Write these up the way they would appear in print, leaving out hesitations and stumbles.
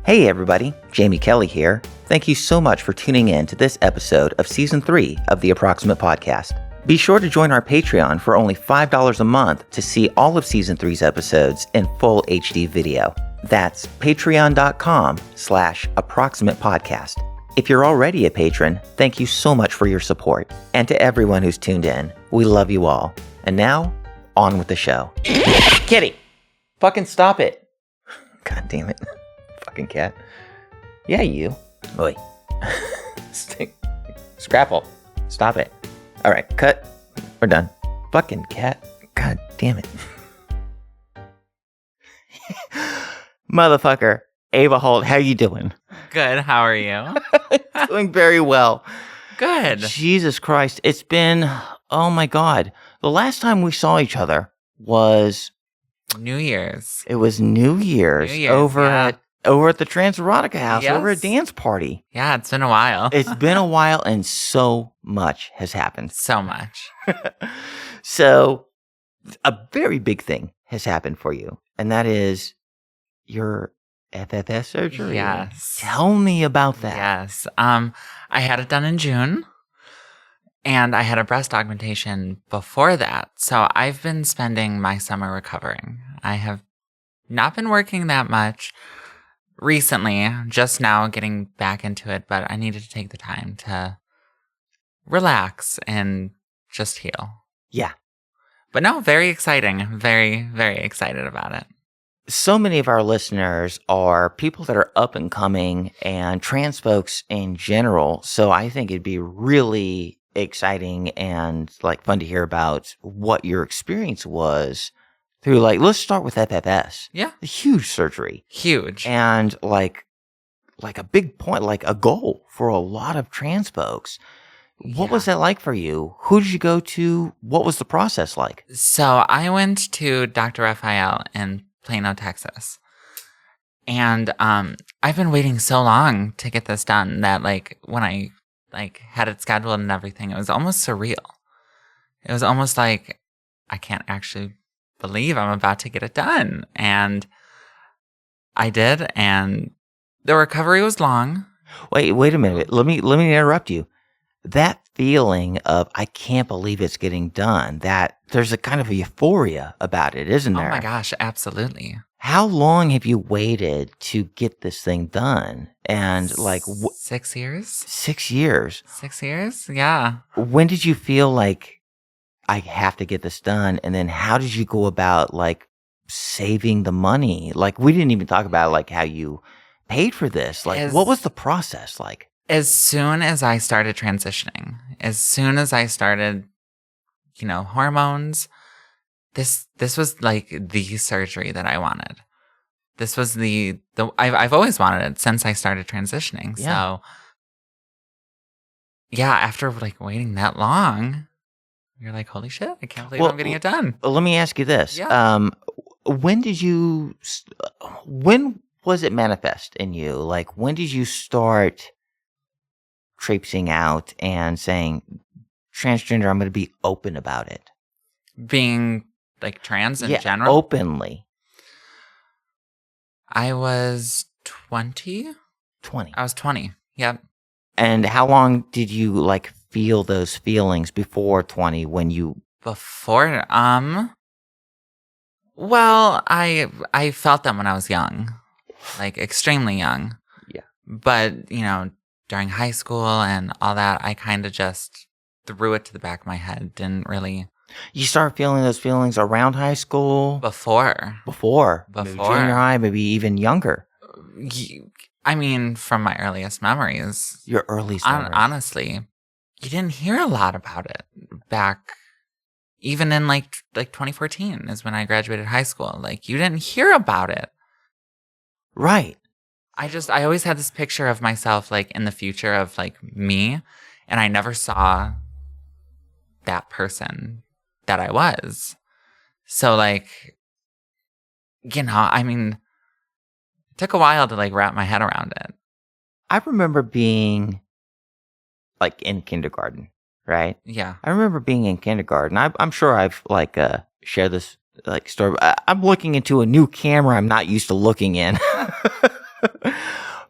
Hey everybody, Jamie Kelly here. Thank you so much for tuning in to this episode of Season 3 of the Approximate Podcast. Be sure to join our Patreon for only $5 a month to see all of Season 3's episodes in full HD video. That's patreon.com/approximate podcast. If you're already a patron, thank you so much for your support. And to everyone who's tuned in, we love you all. And now, on with the show. Kitty! Fucking stop it! God damn it. Fucking cat. Yeah, you. Oi. Scrapple. Stop it. Alright, cut. We're done. Fucking cat. God damn it. Motherfucker. Ava Holt, how you doing? Good, how are you? Doing very well. Good. Jesus Christ. It's been, oh my God. The last time we saw each other was... New Year's. It was New Year's over at the Transerotica house, over a dance party. Yeah, it's been a while. It's been a while, and so much has happened. So much. So, a very big thing has happened for you, and that is your FFS surgery. Yes. Tell me about that. Yes. I had it done in June, and I had a breast augmentation before that. So I've been spending my summer recovering. I have not been working that much recently, just now getting back into it, but I needed to take the time to relax and just heal. Yeah. But no, very exciting. Very, very excited about it. So many of our listeners are people that are up and coming and trans folks in general. So I think it'd be really exciting and like fun to hear about what your experience was through, like, let's start with FFS. Yeah. A huge surgery. Huge. And like a big point, like a goal for a lot of trans folks. What was that like for you? Who did you go to? What was the process like? So I went to Dr. Raphael in Plano, Texas. And I've been waiting so long to get this done that like when I had it scheduled and everything, it was almost surreal. It was almost like I can't actually believe I'm about to get it done. And I did, and the recovery was long. Wait a minute. Let me interrupt you. That feeling of I can't believe it's getting done, that there's a kind of a euphoria about it, isn't there? Oh my gosh, absolutely. How long have you waited to get this thing done? And like 6 years? 6 years. 6 years? Yeah. When did you feel like I have to get this done? And then how did you go about like saving the money? Like we didn't even talk about like how you paid for this. Like what was the process like? As soon as I started transitioning, as soon as I started, hormones, this was like the surgery that I wanted. This was I've always wanted it since I started transitioning. Yeah. So yeah, after like waiting that long, you're like, holy shit, I can't believe I'm getting it done. Let me ask you this. Yeah. When was it manifest in you? Like when did you start traipsing out and saying, transgender, I'm going to be open about it? Being like trans in general? Openly. I was 20. 20. I was 20. Yep. And how long did you like feel those feelings before 20 when you... Before, well, I felt them when I was young, like extremely young. Yeah. But, during high school and all that, I kind of just threw it to the back of my head. Didn't really... You start feeling those feelings around high school? Before. Maybe junior high, maybe even younger. I mean, from my earliest memories. Your earliest memories. Honestly, you didn't hear a lot about it back, even in like 2014 is when I graduated high school. Like, you didn't hear about it. Right. I always had this picture of myself like in the future of like me, and I never saw that person that I was. So like, I mean, it took a while to like wrap my head around it. I remember being like in kindergarten, right? Yeah. I remember being in kindergarten. I'm sure I've like shared this like story. I'm looking into a new camera I'm not used to looking in.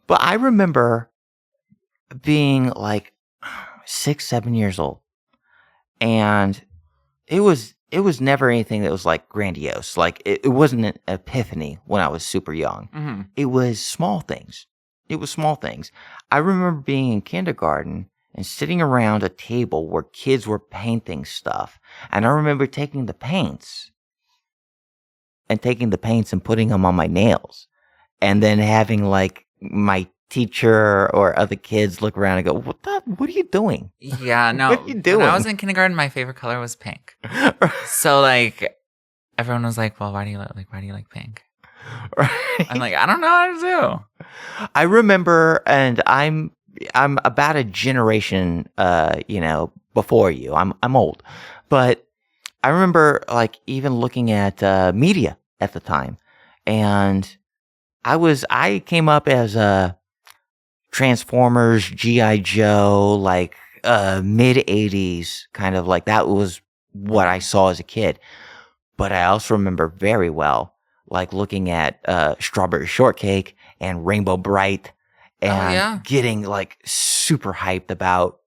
But I remember being like 6, 7 years old, and it was never anything that was like grandiose. Like it wasn't an epiphany when I was super young. Mm-hmm. It was small things. It was small things. I remember being in kindergarten and sitting around a table where kids were painting stuff. And I remember taking the paints and putting them on my nails. And then having like my teacher or other kids look around and go, what are you doing? Yeah, no. What are you doing? When I was in kindergarten, my favorite color was pink. So like everyone was like, "Well, why do you like pink?" Right? I'm like, I don't know how to do. I remember, and I'm about a generation, before you. I'm old, but I remember like even looking at media at the time, and I came up as a Transformers, G.I. Joe, like mid '80s kind of like that was what I saw as a kid. But I also remember very well like looking at Strawberry Shortcake and Rainbow Bright and getting like super hyped about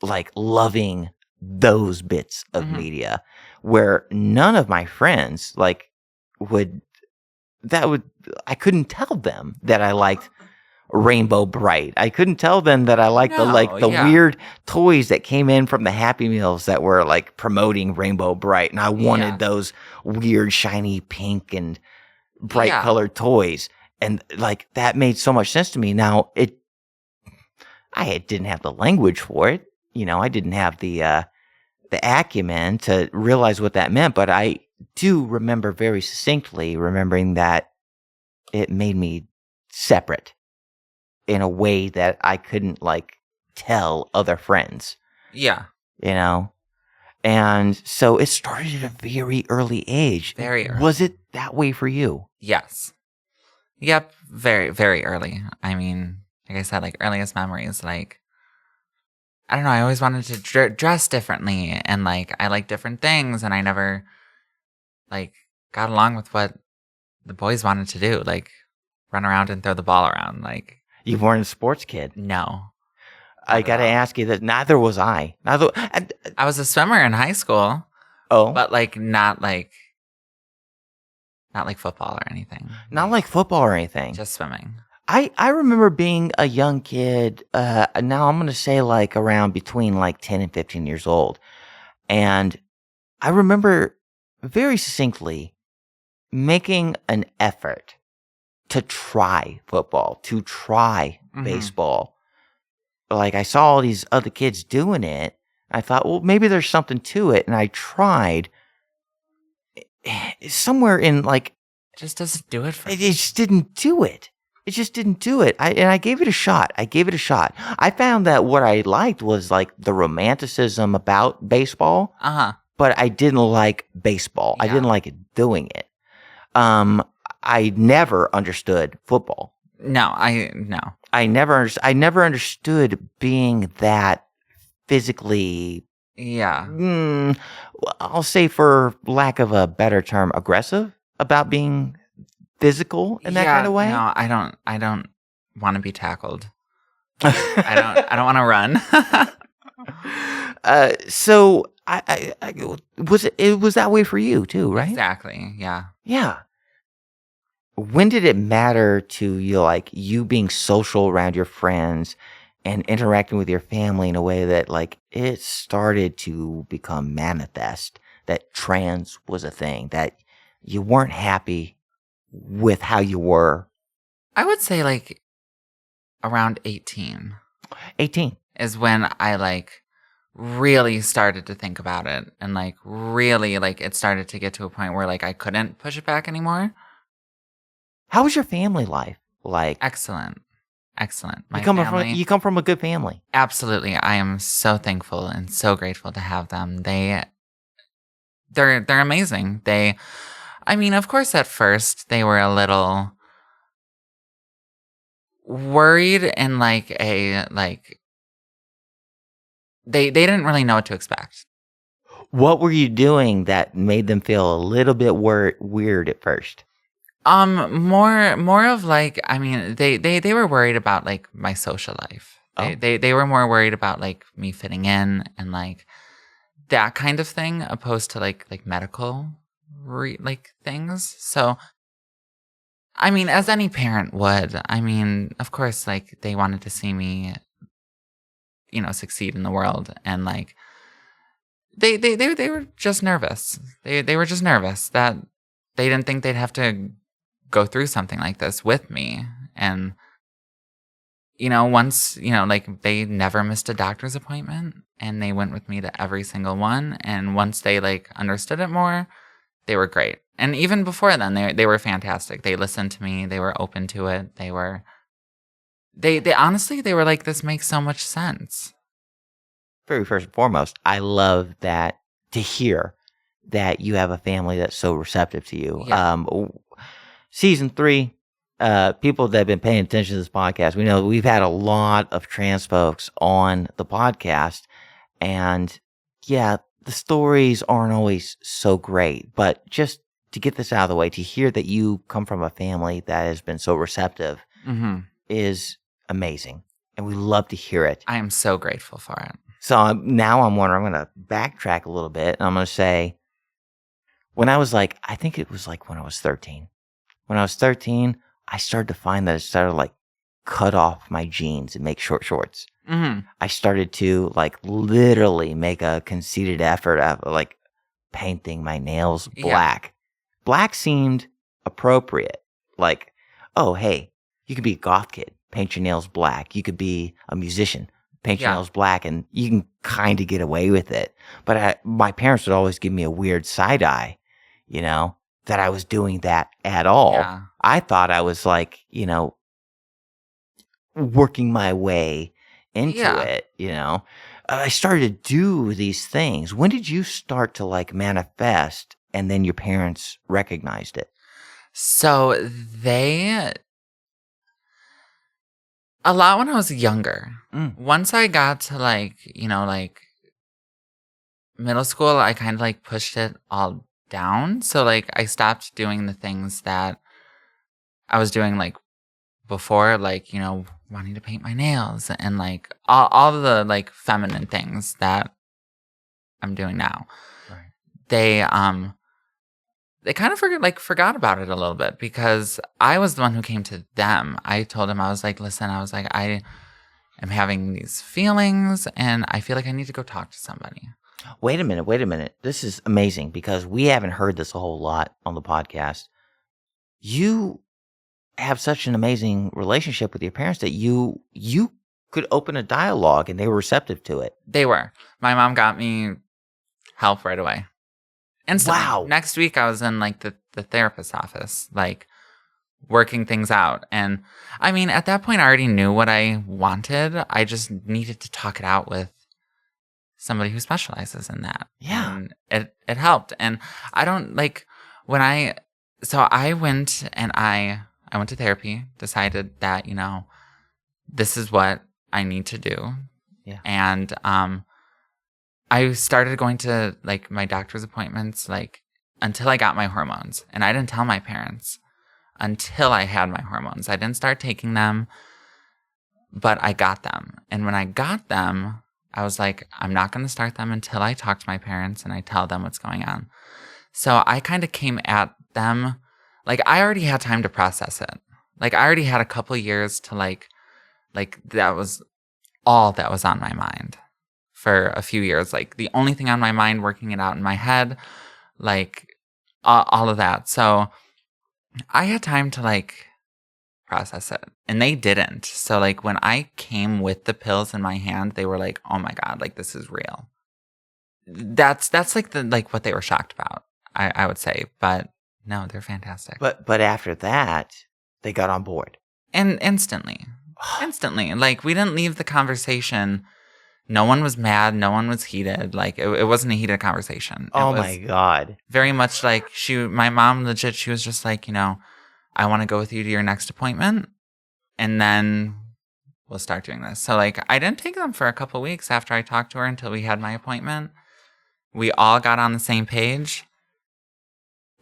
like loving those bits of media where none of my friends like I couldn't tell them that I liked Rainbow Bright. I couldn't tell them that I liked the weird toys that came in from the Happy Meals that were like promoting Rainbow Bright, and I wanted those weird shiny pink and bright colored toys, and like that made so much sense to me. Now I didn't have the language for it, I didn't have the acumen to realize what that meant, but I do remember very succinctly remembering that it made me separate in a way that I couldn't like tell other friends. Yeah. And so it started at a very early age. Very early. Was it that way for you? Yes. Yep. Very, very early. I mean, like I said, like earliest memories, like, I don't know. I always wanted to dress differently, and like, I like different things, and I never like got along with what the boys wanted to do, like run around and throw the ball around. Like, you weren't a sports kid. No. I got to ask you that neither was I. I was a swimmer in high school. Oh. But like not like football or anything. Not like football or anything. Just swimming. I remember being a young kid, now I'm going to say like around between like 10 and 15 years old. And I remember very succinctly making an effort to try football, to try baseball. Like I saw all these other kids doing it. I thought, well, maybe there's something to it. And I tried somewhere in like. It just doesn't do it for me. It just didn't do it. It just didn't do it. I gave it a shot. I found that what I liked was like the romanticism about baseball. But I didn't like baseball. Yeah. I didn't like doing it. I never understood football. No. I never understood being that physically. Yeah. I'll say, for lack of a better term, aggressive about being physical in that kind of way. No, I don't want to be tackled. I don't want to run. So I it was that way for you too, right? Exactly. Yeah. Yeah. When did it matter to you, like you being social around your friends and interacting with your family in a way that like it started to become manifest that trans was a thing, that you weren't happy with how you were? I would say like around 18. 18 is when I like really started to think about it, and like really like it started to get to a point where like I couldn't push it back anymore. How was your family life like? Excellent. You come from a good family. Absolutely. I am so thankful and so grateful to have them. They're amazing. I mean, of course, at first they were a little worried, and like they didn't really know what to expect. What were you doing that made them feel a little bit weird at first? More of like, I mean, they were worried about like my social life. They were more worried about like me fitting in and like that kind of thing, opposed to like medical like things. So, I mean, as any parent would, I mean, of course, like they wanted to see me, succeed in the world, and like they were just nervous. They were just nervous that they didn't think they'd have to go through something like this with me. And, once, like they never missed a doctor's appointment and they went with me to every single one. And once they like understood it more, they were great. And even before then, they were fantastic. They listened to me. They were open to it. They honestly, they were like, this makes so much sense. Very first and foremost, I love that to hear that you have a family that's so receptive to you. Yeah. Season 3, people that have been paying attention to this podcast, we know we've had a lot of trans folks on the podcast, and yeah, the stories aren't always so great, but just to get this out of the way, to hear that you come from a family that has been so receptive is amazing, and we love to hear it. I am so grateful for it. So now I'm wondering, I'm going to backtrack a little bit, and I'm going to say, when I was like, I think it was like when I was 13. When I was 13, I started to find that I started to like cut off my jeans and make short shorts. I started to like literally make a conceited effort of like painting my nails black. Yeah. Black seemed appropriate. Like, oh, hey, you could be a goth kid, paint your nails black. You could be a musician, paint your nails black, and you can kind of get away with it. But my parents would always give me a weird side eye, that I was doing that at all. Yeah. I thought I was like, working my way into it, I started to do these things. When did you start to like manifest and then your parents recognized it? So a lot when I was younger. Once I got to like middle school, I kind of like pushed it all down. So like I stopped doing the things that I was doing like before, like, wanting to paint my nails and like all of the like feminine things that I'm doing now. Right. They kind of forgot about it a little bit, because I was the one who came to them. I told them, I was like, listen, I am having these feelings and I feel like I need to go talk to somebody. Wait a minute. This is amazing, because we haven't heard this a whole lot on the podcast. You have such an amazing relationship with your parents that you could open a dialogue and they were receptive to it. They were. My mom got me help right away. Instantly. Wow. Next week I was in like the therapist's office, like working things out. And I mean, at that point I already knew what I wanted. I just needed to talk it out with somebody who specializes in that. Yeah. And it helped. And I don't like so I went and I went to therapy, decided that, this is what I need to do. Yeah. And I started going to like my doctor's appointments like until I got my hormones. And I didn't tell my parents until I had my hormones. I didn't start taking them, but I got them. And when I got them, I was like, I'm not going to start them until I talk to my parents and I tell them what's going on. So I kind of came at them like I already had time to process it. Like I already had a couple years to like that was all that was on my mind for a few years. Like the only thing on my mind, working it out in my head, like all of that. So I had time to like process it, and they didn't. So like when I came with the pills in my hand, they were like, oh my God, like this is real. That's like what they were shocked about, I would say. But no, they're fantastic. But after that, they got on board. And instantly. Like, we didn't leave the conversation. No one was mad. No one was heated. Like, it wasn't a heated conversation. Oh, my God. Very much like my mom, legit, she was just like, I want to go with you to your next appointment, and then we'll start doing this. So, like, I didn't take them for a couple weeks after I talked to her until we had my appointment. We all got on the same page.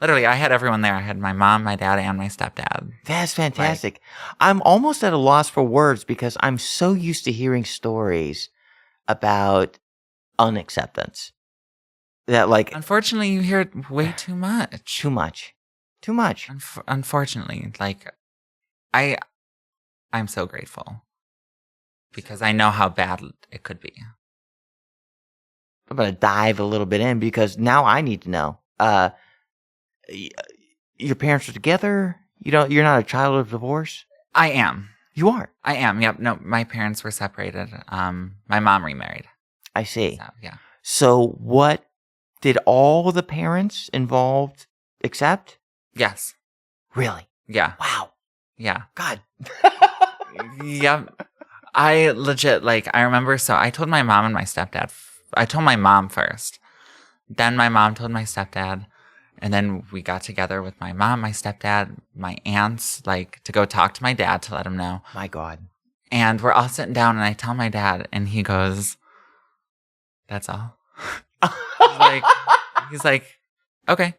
Literally, I had everyone there. I had my mom, my dad, and my stepdad. That's fantastic. I'm almost at a loss for words because I'm so used to hearing stories about unacceptance. That like Unfortunately, you hear it way too much. too much. Too much. Unfortunately, like I'm so grateful because I know how bad it could be. I'm going to dive a little bit in because now I need to know. Your parents are together? You're not a child of divorce? I am. You are. I am. Yep. No, my parents were separated. My mom remarried. I see. So, yeah. So what did all the parents involved accept? Yes. Really? Yeah. Wow. Yeah. God. Yep. I legit, I remember, so I told my mom and my stepdad. I told my mom first. Then my mom told my stepdad. And then we got together with my mom, my stepdad, my aunts, to go talk to my dad to let him know. My God. And we're all sitting down, and I tell my dad, and he goes, "That's all." he's like, "Okay."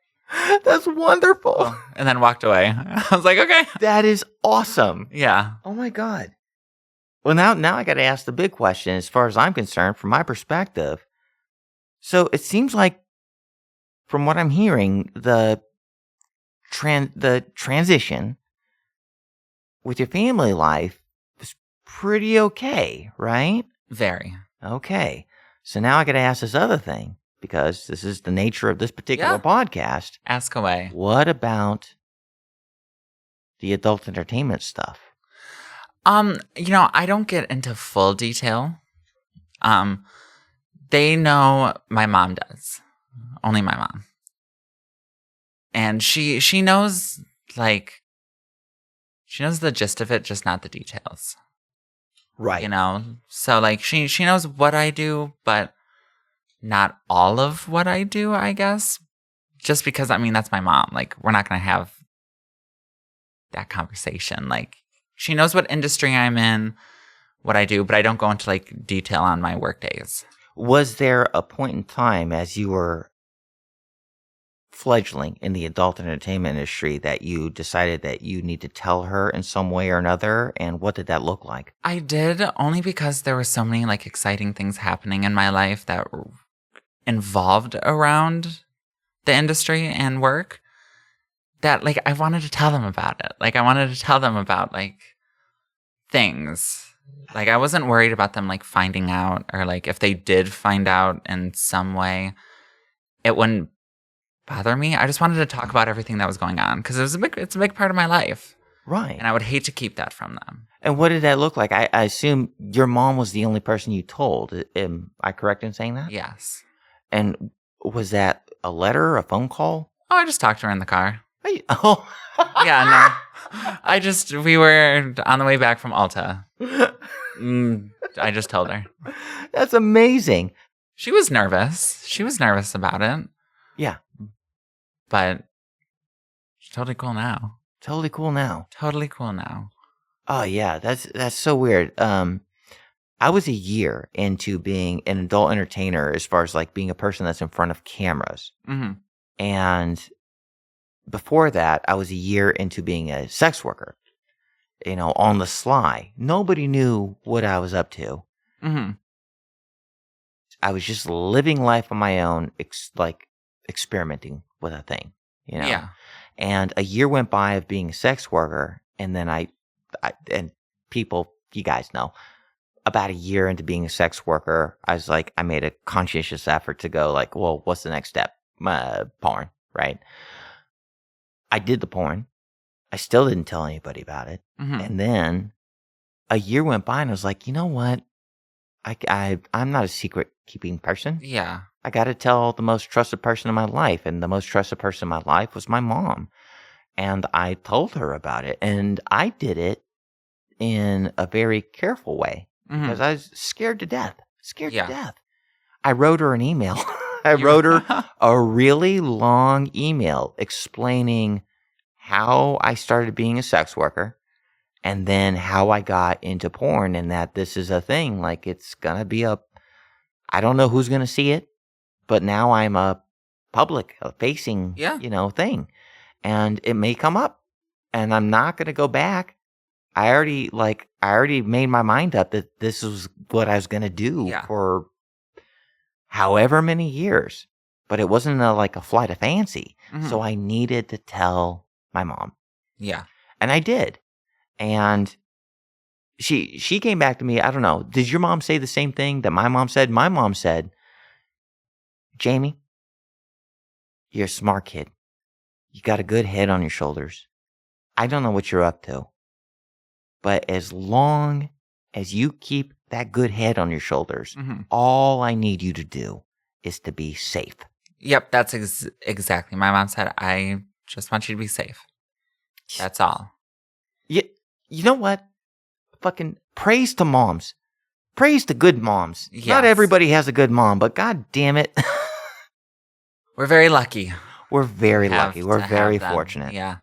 That's wonderful. Cool. And then walked away. I was like, "Okay." That is awesome. Yeah. Oh my God. Well, now I got to ask the big question as far as I'm concerned, from my perspective. So it seems like, from what I'm hearing, the transition with your family life was pretty okay, right? Very. Okay. So now I got to ask this other thing, because this is the nature of this particular podcast. Ask away. What about the adult entertainment stuff? I don't get into full detail. They know my mom does. Only my mom. And she knows, she knows the gist of it, just not the details. Right. So, she knows what I do, but not all of what I do, I guess. Just because, that's my mom. We're not going to have that conversation. She knows what industry I'm in, what I do, but I don't go into, detail on my work days. Was there a point in time as you were fledgling in the adult entertainment industry that you decided that you need to tell her in some way or another? And what did that look like? I did, only because there were so many exciting things happening in my life that were involved around the industry and work that I wanted to tell them about it. I wanted to tell them about things. I wasn't worried about them finding out, or if they did find out in some way, it wouldn't bother me. I just wanted to talk about everything that was going on because it's a big part of my life. Right. And I would hate to keep that from them. And what did that look like? I assume your mom was the only person you told. Am I correct in saying that? Yes. And was that a letter, a phone call? Oh, I just talked to her in the car. Oh. Yeah, no. We were on the way back from Alta. I just told her. That's amazing. She was nervous. She was nervous about it. Yeah. But she's totally cool now. Totally cool now. Totally cool now. Oh, yeah. That's so weird. I was a year into being an adult entertainer as far as being a person that's in front of cameras. Mm-hmm. And before that, I was a year into being a sex worker, on the sly. Nobody knew what I was up to. Mm-hmm. I was just living life on my own, experimenting with a thing, Yeah. And a year went by of being a sex worker, and then and people, you guys know, about a year into being a sex worker, I was I made a conscientious effort to go well, what's the next step? Porn, right? I did the porn. I still didn't tell anybody about it. Mm-hmm. And then a year went by, and I was like, you know what? I'm not a secret keeping person. Yeah. I got to tell the most trusted person in my life. And the most trusted person in my life was my mom. And I told her about it. And I did it in a very careful way because I was scared to death. To death. I wrote her an email. I wrote her a really long email explaining how I started being a sex worker and then how I got into porn and that this is a thing. It's going to be I don't know who's going to see it, but now I'm a public facing, Yeah. thing. And it may come up, and I'm not going to go back. I already made my mind up that this was what I was going to do for however many years, but it wasn't a flight of fancy. Mm-hmm. So I needed to tell my mom. Yeah. And I did. And she came back to me. I don't know. Did your mom say the same thing that my mom said? My mom said, Jamie, you're a smart kid. You got a good head on your shoulders. I don't know what you're up to, but as long as you keep that good head on your shoulders, all I need you to do is to be safe. Yep, that's exactly. My mom said, I just want you to be safe. That's all. You know what? Fucking praise to moms. Praise to good moms. Yes. Not everybody has a good mom, but god damn it. We're very lucky. We're very lucky. We're very fortunate. Yeah.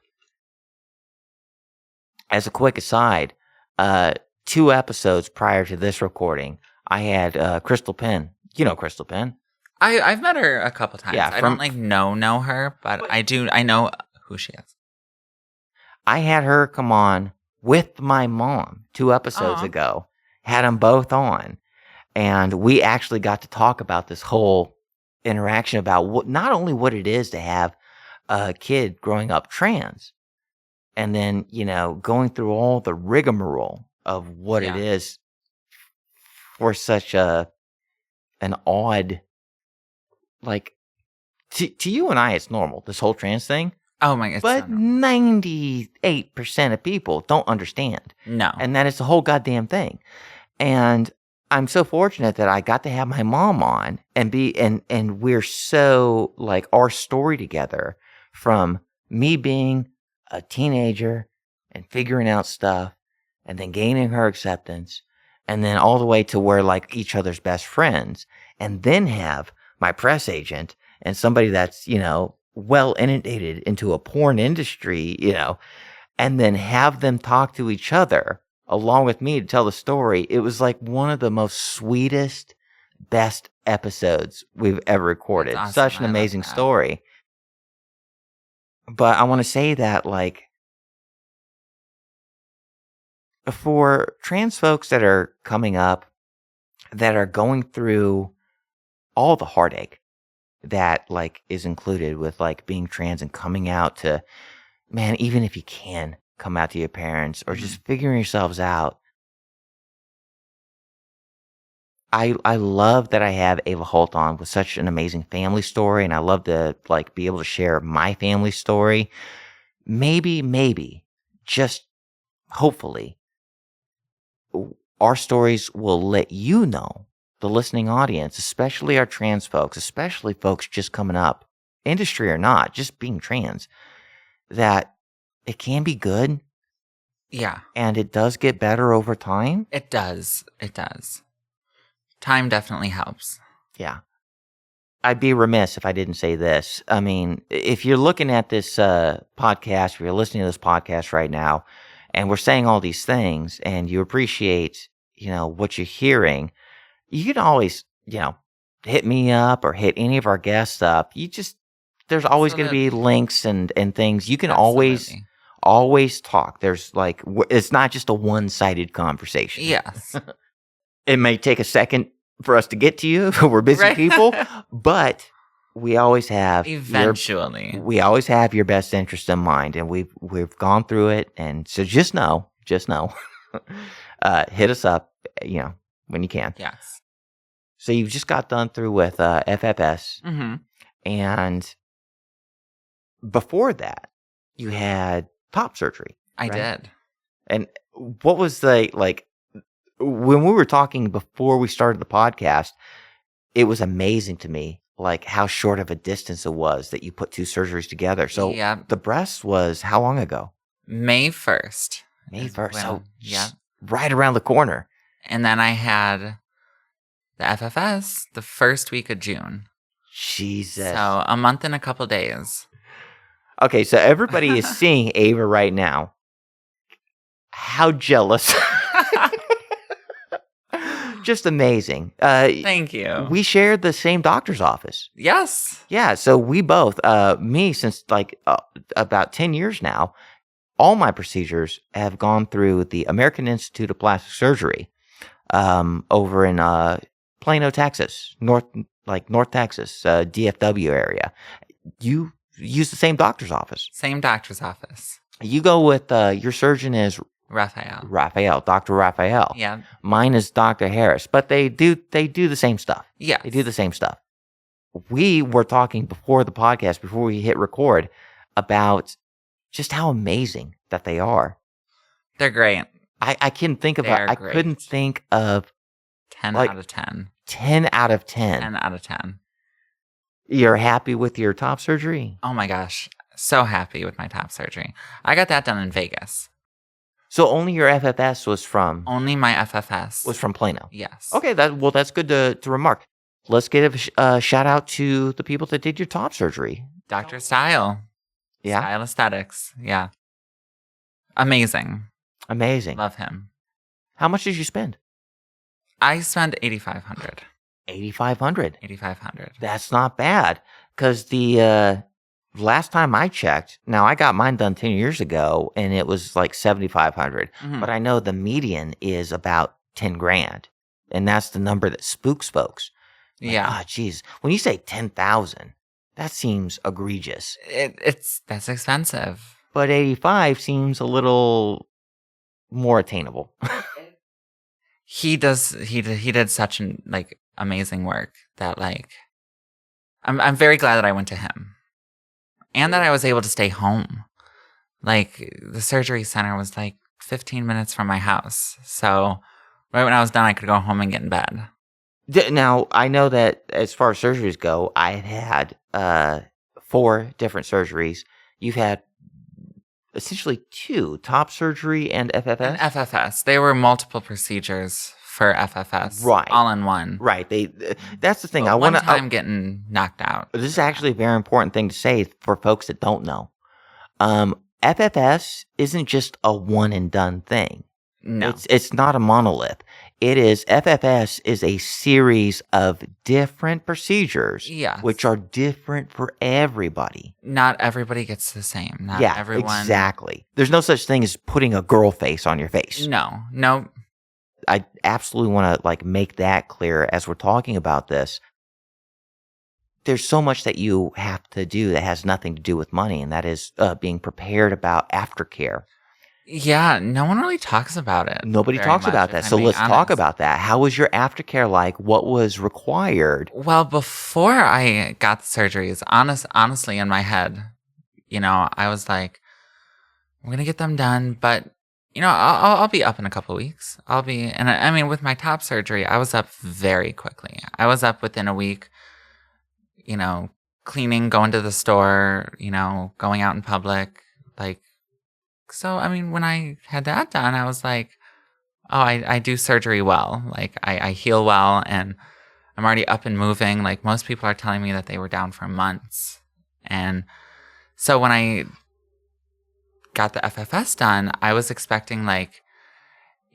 As a quick aside, 2 episodes prior to this recording, I had Crystal Penn. You know Crystal Penn. I've met her a couple times. Yeah, I don't know her, but I know who she is. I had her come on with my mom 2 episodes ago. Had them both on. And we actually got to talk about this whole interaction about not only what it is to have a kid growing up trans, and then, going through all the rigmarole of what it is for such an odd, to you and I, it's normal, this whole trans thing. Oh my God. But 98% of people don't understand. No. And that is the whole goddamn thing. And I'm so fortunate that I got to have my mom on and we're so our story together, from me being a teenager and figuring out stuff and then gaining her acceptance, and then all the way to where each other's best friends, and then have my press agent and somebody that's, well inundated into a porn industry, and then have them talk to each other along with me to tell the story. It was one of the most sweetest, best episodes we've ever recorded. Awesome. Such an amazing story. But I want to say that, for trans folks that are coming up, that are going through all the heartache that is included with being trans and coming out to, man, even if you can come out to your parents or just figuring yourselves out. I love that I have Ava Holt on with such an amazing family story, and I love to be able to share my family story. Maybe, just hopefully, our stories will let you know, the listening audience, especially our trans folks, especially folks just coming up, industry or not, just being trans, that it can be good. Yeah. And it does get better over time. It does. It does. Time definitely helps. Yeah. I'd be remiss if I didn't say this. I mean, if you're looking at this podcast, if you're listening to this podcast right now, and we're saying all these things, and you appreciate, what you're hearing, you can always, hit me up or hit any of our guests up. There's always going to be links and things. You can always talk. There's it's not just a one-sided conversation. Yes. It may take a second for us to get to you if we're busy people, but we always have we always have your best interest in mind, and we've gone through it. And so just know, hit us up, when you can. Yes. So you've just got done through with FFS, and before that, you had top surgery. I did. And what was when we were talking before we started the podcast, it was amazing to me, how short of a distance it was that you put 2 surgeries together. So the breast was how long ago? May 1st. May 1st. Well, so right around the corner. And then I had the FFS the first week of June. Jesus. So a month and a couple days. Okay, so everybody is seeing Ava right now. How jealous. Just amazing. Thank you. We shared the same doctor's office. Yes. Yeah, so we both, me since like about 10 years now, all my procedures have gone through the American Institute of Plastic Surgery over in Plano, Texas, North Texas, DFW area. You use the same doctor's office. Same doctor's office. You go with your surgeon is Raphael. Dr. Raphael. Yeah. Mine is Dr. Harris, but they do the same stuff. Yeah. They do the same stuff. We were talking before the podcast, before we hit record, about just how amazing that they are. They're great. I couldn't think of I couldn't think of 10 out of 10. 10 out of 10. 10 out of 10. You're happy with your top surgery? Oh my gosh. So happy with my top surgery. I got that done in Vegas. So only your FFS was from... Only my FFS. Was from Plano? Yes. Okay, that's good to remark. Let's give a shout out to the people that did your top surgery. Dr. Style. Yeah? Style Aesthetics. Yeah. Amazing. Amazing. Love him. How much did you spend? I spent $8,500. $8,500. That's not bad. Because last time I checked, now I got mine done 10 years ago, and it was like $7,500. Mm-hmm. But I know the median is about 10 grand. And that's the number that spooks folks. Like, yeah. Geez. When you say 10,000, that seems egregious. That's expensive. But 85 seems a little more attainable. He did such amazing work that I'm very glad that I went to him. And that I was able to stay home. Like, the surgery center was 15 minutes from my house. So right when I was done, I could go home and get in bed. Now, I know that as far as surgeries go, I've had 4 different surgeries. You've had essentially 2, top surgery and FFS? And FFS. They were multiple procedures for FFS. Right. All in one. Right. That's the thing. But one time getting knocked out. This is actually a very important thing to say for folks that don't know. FFS isn't just a one and done thing. No. It's not a monolith. FFS is a series of different procedures, yes, which are different for everybody. Not everybody gets the same. Not everyone. Exactly. There's no such thing as putting a girl face on your face. No. I absolutely want to make that clear as we're talking about this. There's so much that you have to do that has nothing to do with money, and that is being prepared about aftercare. Yeah, no one really talks about it. Nobody talks about that. So let's talk about that. How was your aftercare like? What was required? Well, before I got the surgeries, honestly, in my head, I was like, I'm going to get them done, but, I'll be up in a couple of weeks. And I mean, with my top surgery, I was up very quickly. I was up within a week, cleaning, going to the store, going out in public, So, I mean, when I had that done, I was like, oh, I do surgery well. I heal well, and I'm already up and moving. Most people are telling me that they were down for months. And so when I got the FFS done, I was expecting,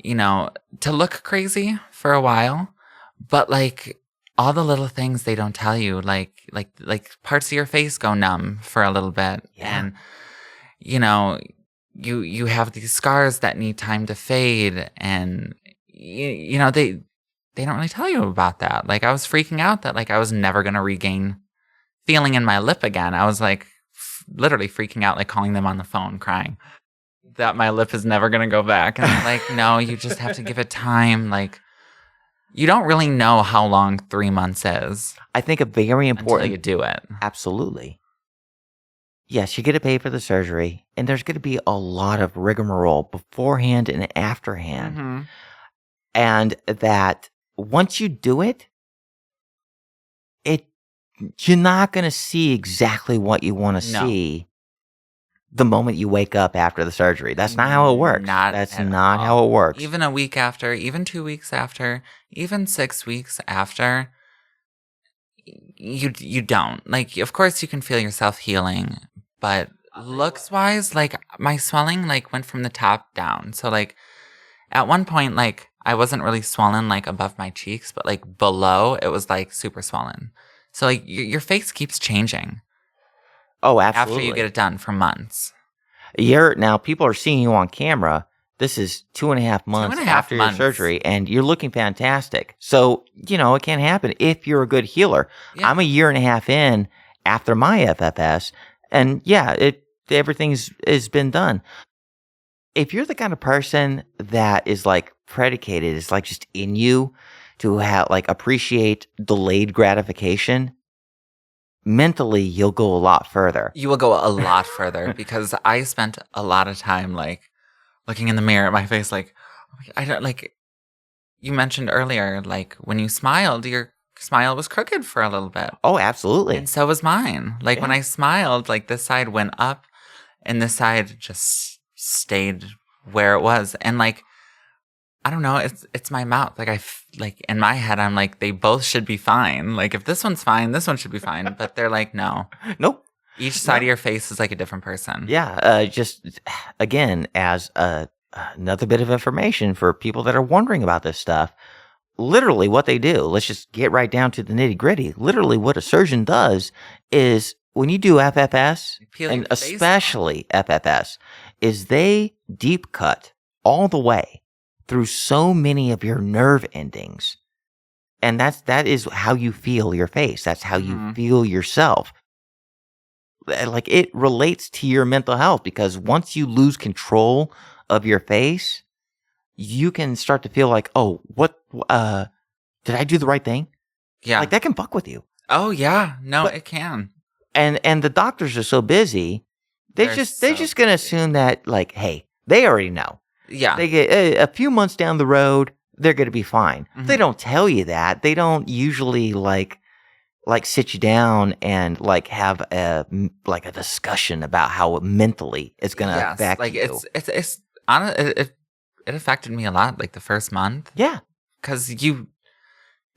to look crazy for a while. But, all the little things they don't tell you, like parts of your face go numb for a little bit. Yeah. And, you have these scars that need time to fade, and they don't really tell you about that. I was freaking out that I was never going to regain feeling in my lip again. I was literally freaking out, calling them on the phone, crying that my lip is never going to go back. And they're no, you just have to give it time. You don't really know how long 3 months is. I think a very important... until you do it. Absolutely. Yes, you get to pay for the surgery, and there's going to be a lot of rigmarole beforehand and afterhand. Mm-hmm. And that once you do it, you're not going to see exactly what you want to see the moment you wake up after the surgery. That's not how it works. That's not how it works. Even a week after, even 2 weeks after, even 6 weeks after, you don't. Of course you can feel yourself healing, but looks wise, my swelling went from the top down. So at one point, I wasn't really swollen like above my cheeks, but like below, it was like super swollen. So like your face keeps changing Oh, after you absolutely. get it done for months. Now people are seeing you on camera. This is 2.5 months 2.5 after your months. surgery, and you're looking fantastic. So, it can happen if you're a good healer. Yeah. I'm a year and a half in after my FFS, and everything's has been done. If you're the kind of person that is like predicated, it's like just in you to have like appreciate delayed gratification, mentally you'll go a lot further. You will go a lot further because I spent a lot of time like looking in the mirror at my face like I don't like you mentioned earlier like when you smiled your smile was crooked for a little bit. Oh, absolutely. And so was mine. Like when Yeah. I smiled like this side went up and this side just stayed where it was and like I don't know, it's my mouth. Like like in my head I'm like they both should be fine. Like if this one's fine, this one should be fine, but they're like no. Nope. Each side of your face is like a different person. Yeah, just again, as another bit of information for people that are wondering about this stuff, literally what they do, let's just get right down to the nitty gritty. Literally, what a surgeon does is when you do FFS, Peel and your face especially FFS, is they deep cut all the way through so many of your nerve endings. And that is how you feel your face. That's how you feel yourself. Like it relates to your mental health because once you lose control of your face, you can start to feel like, oh, what, did I do the right thing? Yeah. Like that can fuck with you. Oh yeah. No, But- it can. And the doctors are so busy, they're just going to assume that like, hey, they already know. Yeah. They get a few months down the road, they're going to be fine. They don't tell you that. They don't usually like sit you down and like have a discussion about how mentally it's going to affect like you. it's it affected me a lot like the first month. Yeah. Cuz you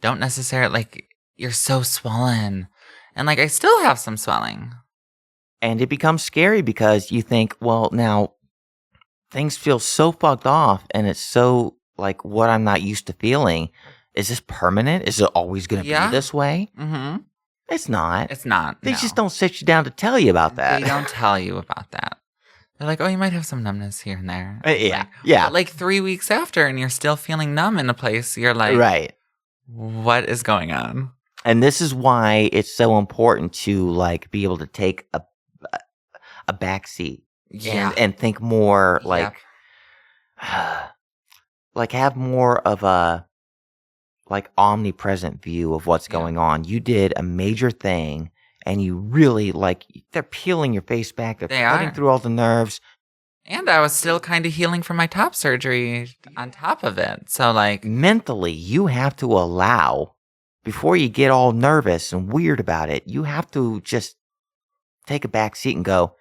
don't necessarily like you're so swollen. And like I still have some swelling. And it becomes scary because you think, well, now things feel so fucked off and it's so like what I'm not used to feeling. Is this permanent? Is it always going to be this way? Mhm. It's not. It's not. They just don't sit you down to tell you about that. They don't tell you about that. They're like, oh, you might have some numbness here and there. Yeah. Like, Yeah. But like 3 weeks after and you're still feeling numb in a place, you're like, Right. what is going on? And this is why it's so important to like be able to take a back seat and think more like like have more of a like omnipresent view of what's going on. You did a major thing and you really like they're peeling your face back. They're cutting through all the nerves. And I was still kind of healing from my top surgery on top of it. So like mentally, you have to allow before you get all nervous and weird about it, you have to just take a back seat and go,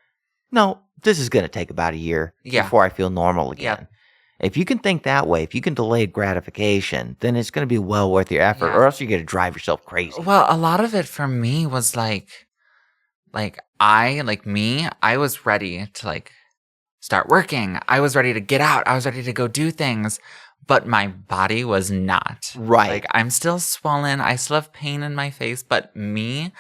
no, this is going to take about a year before I feel normal again. Yep. If you can think that way, if you can delay gratification, then it's going to be well worth your effort or else you're going to drive yourself crazy. Well, a lot of it for me was I was ready to like start working. I was ready to get out. I was ready to go do things. But my body was not. Right. Like, I'm still swollen. I still have pain in my face. But me,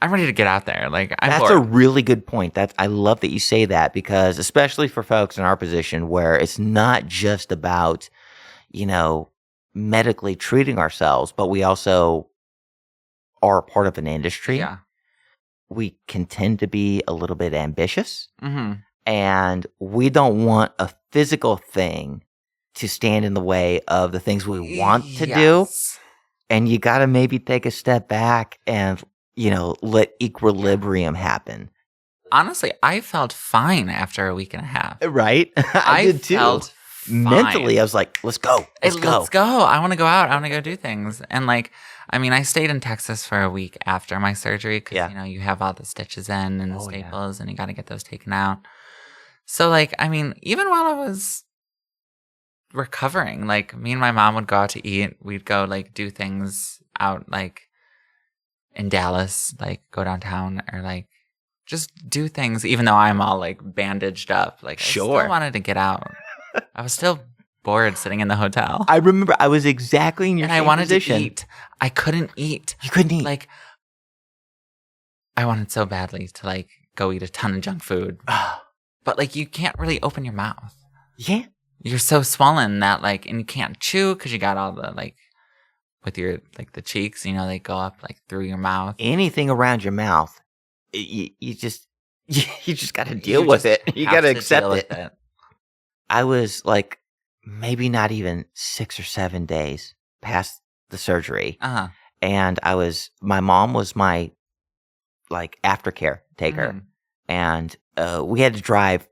I'm ready to get out there. Like, I'm That's bored. a really good point. I love that you say that because especially for folks in our position where it's not just about, medically treating ourselves, but we also are a part of an industry. Yeah. We can tend to be a little bit ambitious. Mm-hmm. And we don't want a physical thing to stand in the way of the things we want to do. And you got to maybe take a step back and, let equilibrium happen. Honestly, I felt fine after a week and a half. Right? I did too. Felt fine. Mentally, I was like, let's go. Let's go. Let's go. I want to go out. I want to go do things. And I stayed in Texas for a week after my surgery because, you have all the stitches in and the staples and you got to get those taken out. So, even while I was recovering, me and my mom would go out to eat. We'd go, do things out, in Dallas, go downtown or, just do things, even though I'm all, bandaged up. I still wanted to get out. I was still bored sitting in the hotel. I remember I was exactly in your and same I wanted position. to eat. I couldn't eat. You couldn't eat. Like, I wanted so badly to like go eat a ton of junk food. But like, you can't really open your mouth. Yeah. You're so swollen that like, and you can't chew because you got all the like, with your, like the cheeks, you know, they go up like through your mouth. Anything around your mouth, you just got to deal with it. You got to accept it. I was like maybe not even 6 or 7 days past the surgery. And my mom was my like aftercare taker. And we had to drive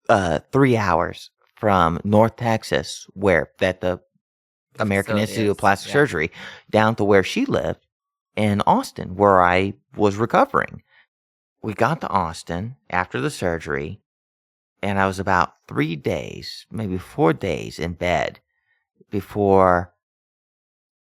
3 hours from North Texas, where that the American Institute of Plastic Surgery, down to where she lived in Austin, where I was recovering. We got to Austin after the surgery, and I was about 3 days, maybe 4 days in bed before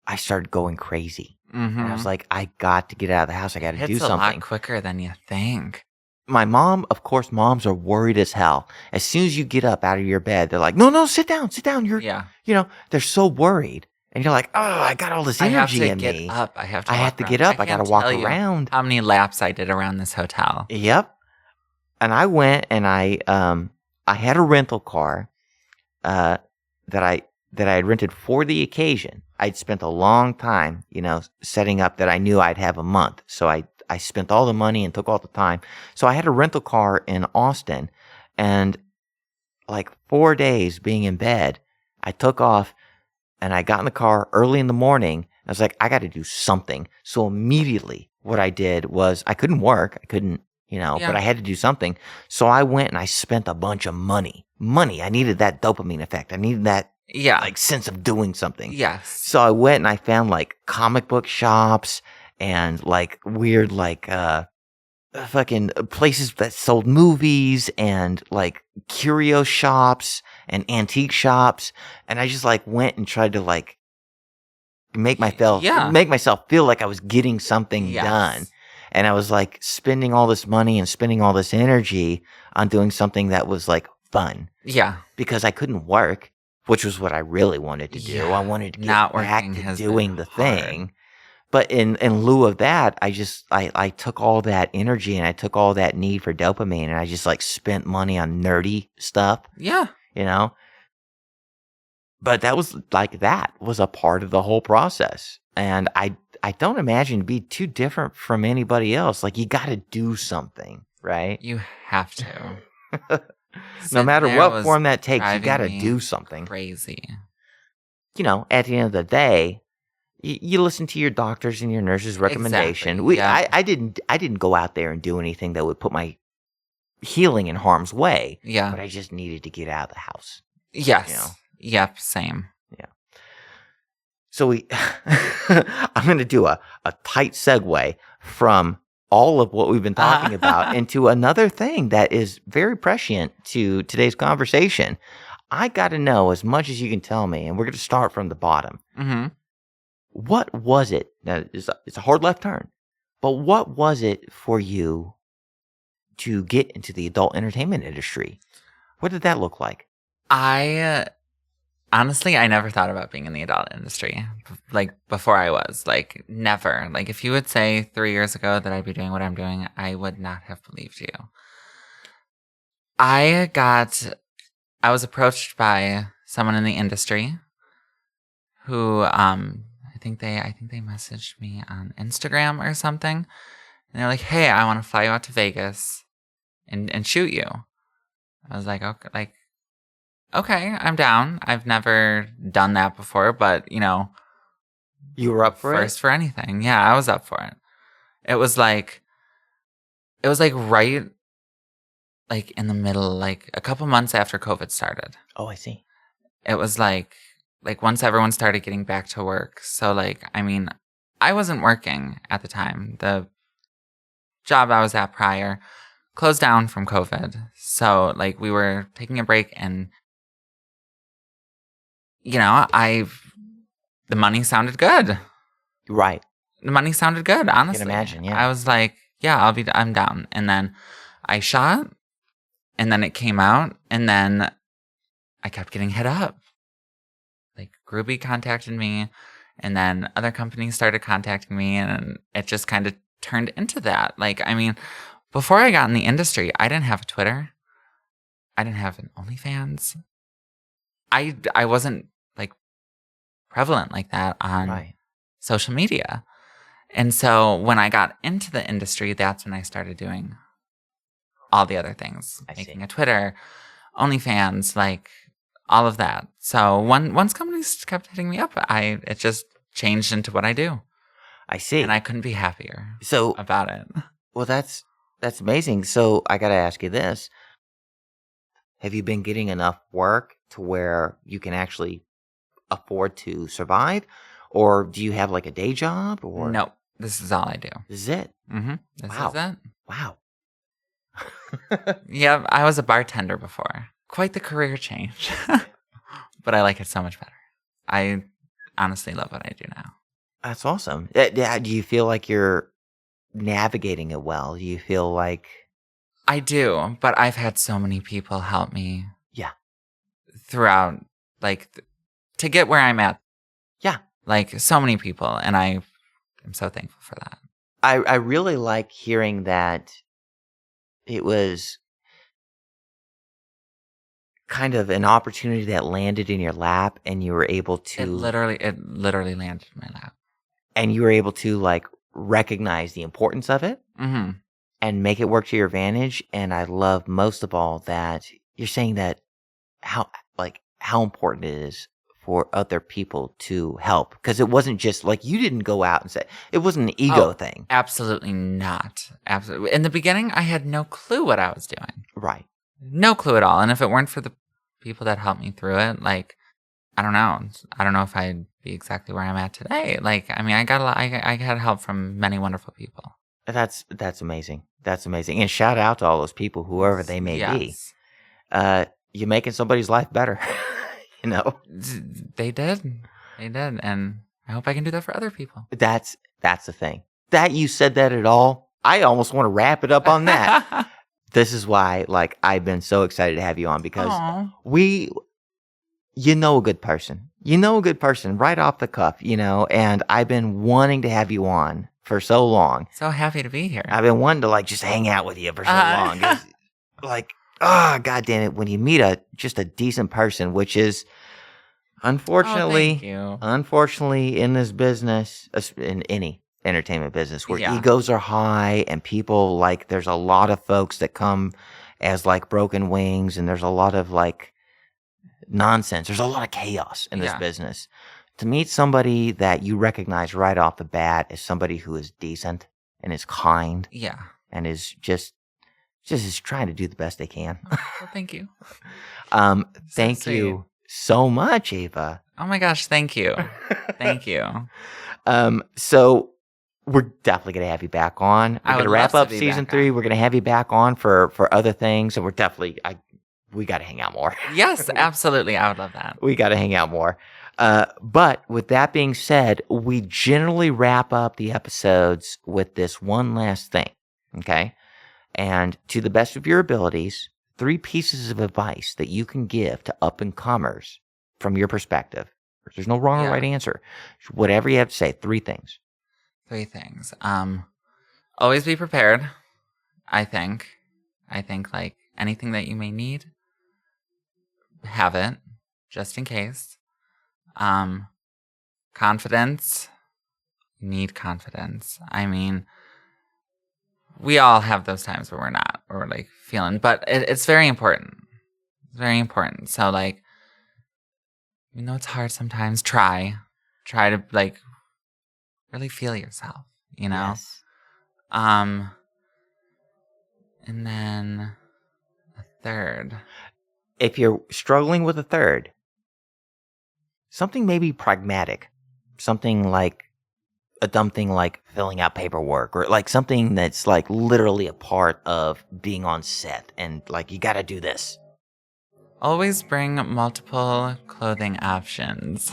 I started going crazy. And I was like, I got to get out of the house. I got to do something. It's a lot quicker than you think. My mom, of course, moms are worried as hell. As soon as you get up out of your bed, they're like, no, sit down. They're so worried. And you're like, oh, I got all this energy in me. I have to get up. I have to get up. I got to walk around. How many laps I did around this hotel. Yep. And I went and I had a rental car that I had rented for the occasion. I'd spent a long time, setting up that I knew I'd have a month. So I spent all the money and took all the time. So I had a rental car in Austin, and like 4 days being in bed, I took off and I got in the car early in the morning. I was like, I got to do something. So immediately what I did was I couldn't work. I couldn't, but I had to do something. So I went and I spent a bunch of money. I needed that dopamine effect. I needed that like sense of doing something. Yes. So I went and I found like comic book shops and like weird like fucking places that sold movies and like curio shops and antique shops, and I just like went and tried to like make myself feel like I was getting something done. And I was like spending all this money and spending all this energy on doing something that was like fun. Yeah. Because I couldn't work, which was what I really wanted to do. Yeah. I wanted to get back to doing the thing. Hard. But in lieu of that, I took all that energy and I took all that need for dopamine and I just like spent money on nerdy stuff. Yeah. But that was a part of the whole process. And I don't imagine it'd be too different from anybody else. Like, you got to do something, right? You have to. No matter what form that takes, you got to do something. Crazy. At the end of the day, you listen to your doctors and your nurses' recommendation. Exactly. I didn't go out there and do anything that would put my healing in harm's way. Yeah. But I just needed to get out of the house. Yes. Yep. Same. Yeah. So I'm going to do a tight segue from all of what we've been talking about into another thing that is very prescient to today's conversation. I got to know as much as you can tell me, and we're going to start from the bottom. Mm-hmm. What was it? Now, it's a hard left turn, but what was it for you to get into the adult entertainment industry? What did that look like? Honestly, I never thought about being in the adult industry, like, before I was. Like, never. Like, if you would say 3 years ago that I'd be doing what I'm doing, I would not have believed you. I was approached by someone in the industry who, I think they messaged me on Instagram or something. And they're like, hey, I want to fly you out to Vegas and shoot you. I was like, okay, I'm down. I've never done that before, but, you were up for first for anything. Yeah, I was up for it. It was like right, like in the middle, like a couple months after COVID started. Oh, I see. It was like once everyone started getting back to work. So I wasn't working at the time. The job I was at prior closed down from COVID. So we were taking a break, and the money sounded good. Right. The money sounded good, honestly. I can imagine, yeah. I was like, yeah, I'm down. And then I shot, and then it came out, and then I kept getting hit up. like Groovy contacted me, and then other companies started contacting me, and it just kind of turned into that. Like, I mean, before I got in the industry, I didn't have a Twitter. I didn't have an OnlyFans. I wasn't like prevalent like that on social media. And so when I got into the industry, that's when I started doing all the other things. Making a Twitter, OnlyFans, like all of that. So once companies kept hitting me up, it just changed into what I do. I see. And I couldn't be happier about it. Well, that's amazing. So I got to ask you this. Have you been getting enough work to where you can actually afford to survive? Or do you have like a day job? Or No, this is all I do. This is it? Mm-hmm. This is it. Wow. Yeah, I was a bartender before. Quite the career change. But I like it so much better. I honestly love what I do now. That's awesome. Do you feel like you're navigating it well? Do you feel like... I do, but I've had so many people help me. Yeah. Throughout, like, to get where I'm at. Yeah. Like, so many people, and I am so thankful for that. I really like hearing that it was kind of an opportunity that landed in your lap, and you were able to... It literally landed in my lap. And you were able to, like, recognize the importance of it. Mm-hmm. And make it work to your advantage. And I love most of all that you're saying that how important it is for other people to help. Because it wasn't just like you didn't go out and say, it wasn't an ego thing. Absolutely not. Absolutely. In the beginning, I had no clue what I was doing. Right. No clue at all. And if it weren't for the people that helped me through it, like, I don't know. I don't know if I'd be exactly where I'm at today. Like, I mean, I had help from many wonderful people. That's amazing. That's amazing. And shout out to all those people, whoever they may be. You're making somebody's life better. You know? They did. And I hope I can do that for other people. That's the thing. That you said that at all, I almost want to wrap it up on that. This is why, like, I've been so excited to have you on because you know a good person. You know a good person right off the cuff, you know, and I've been wanting to have you on for so long. So happy to be here. I've been wanting to like just hang out with you for so long. Like, God damn it, when you meet just a decent person, which is unfortunately in this business, in any entertainment business where egos are high and people like there's a lot of folks that come as like broken wings and there's a lot of like nonsense. There's a lot of chaos in this business. To meet somebody that you recognize right off the bat as somebody who is decent and is kind, and is just is trying to do the best they can. Well, thank you. Thank you so much, Ava. Oh my gosh, thank you, thank you. So we're definitely gonna have you back on. We're gonna wrap up season 3. We're gonna have you back on for other things, and we're definitely we got to hang out more. Yes, absolutely. I would love that. We got to hang out more. But with that being said, we generally wrap up the episodes with this one last thing. Okay. And to the best of your abilities, 3 pieces of advice that you can give to up and comers from your perspective. There's no wrong or right answer. Whatever you have to say, 3 things. 3 things. Always be prepared. I think like anything that you may need, have it just in case. Confidence. Need confidence. I mean, we all have those times where we're like feeling, but it's very important. It's very important. So like, you know, it's hard sometimes. Try to like really feel yourself, you know? Yes. And then a third. If you're struggling with a third, something maybe pragmatic, something like a dumb thing like filling out paperwork, or like something that's like literally a part of being on set and like you got to do this. Always bring multiple clothing options.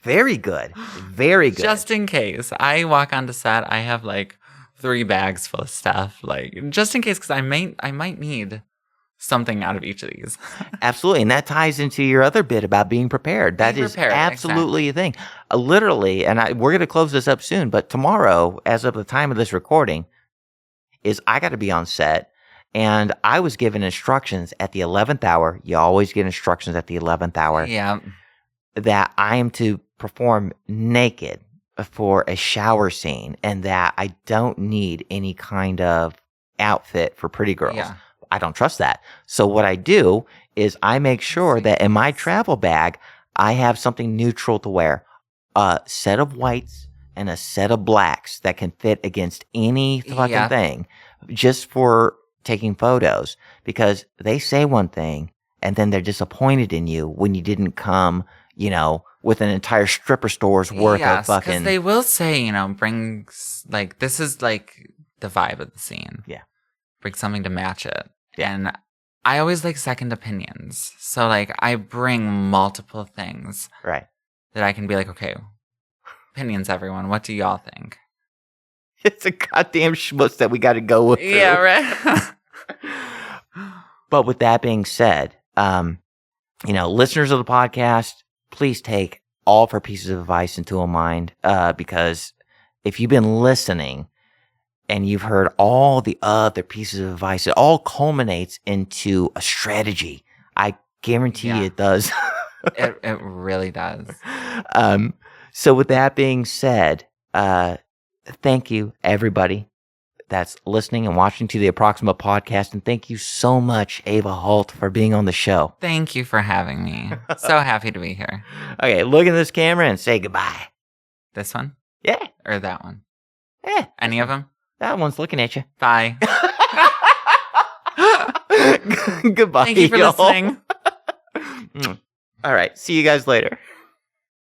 Very good. Very good. Just in case. I walk onto set, I have like 3 bags full of stuff, like just in case, because I might need something out of each of these. Absolutely. And that ties into your other bit about being prepared. That is absolutely a thing. Literally, and we're going to close this up soon, but tomorrow, as of the time of this recording, is I got to be on set. And I was given instructions at the 11th hour. You always get instructions at the 11th hour. Yeah. That I am to perform naked for a shower scene and that I don't need any kind of outfit for pretty girls. Yeah. I don't trust that. So what I do is I make sure that in my travel bag, I have something neutral to wear. A set of whites and a set of blacks that can fit against any fucking thing just for taking photos, because they say one thing and then they're disappointed in you when you didn't come, with an entire stripper store's worth of fucking. Because they will say, bring, like, this is like the vibe of the scene. Yeah. Bring something to match it. Yeah. And I always like second opinions. So, like, I bring multiple things. Right. That I can be like, okay, opinions, everyone. What do y'all think? It's a goddamn schmutz that we got to go with. Yeah, right. But with that being said, listeners of the podcast, please take all of our pieces of advice into a mind, because if you've been listening and you've heard all the other pieces of advice, it all culminates into a strategy. I guarantee you it does. It really does. So with that being said, thank you, everybody that's listening and watching to the Approximate Podcast. And thank you so much, Ava Holt, for being on the show. Thank you for having me. So happy to be here. Okay, look in this camera and say goodbye. This one? Yeah. Or that one? Yeah. Any of them? That one's looking at you. Bye. Goodbye. Thank you for listening. All right. See you guys later.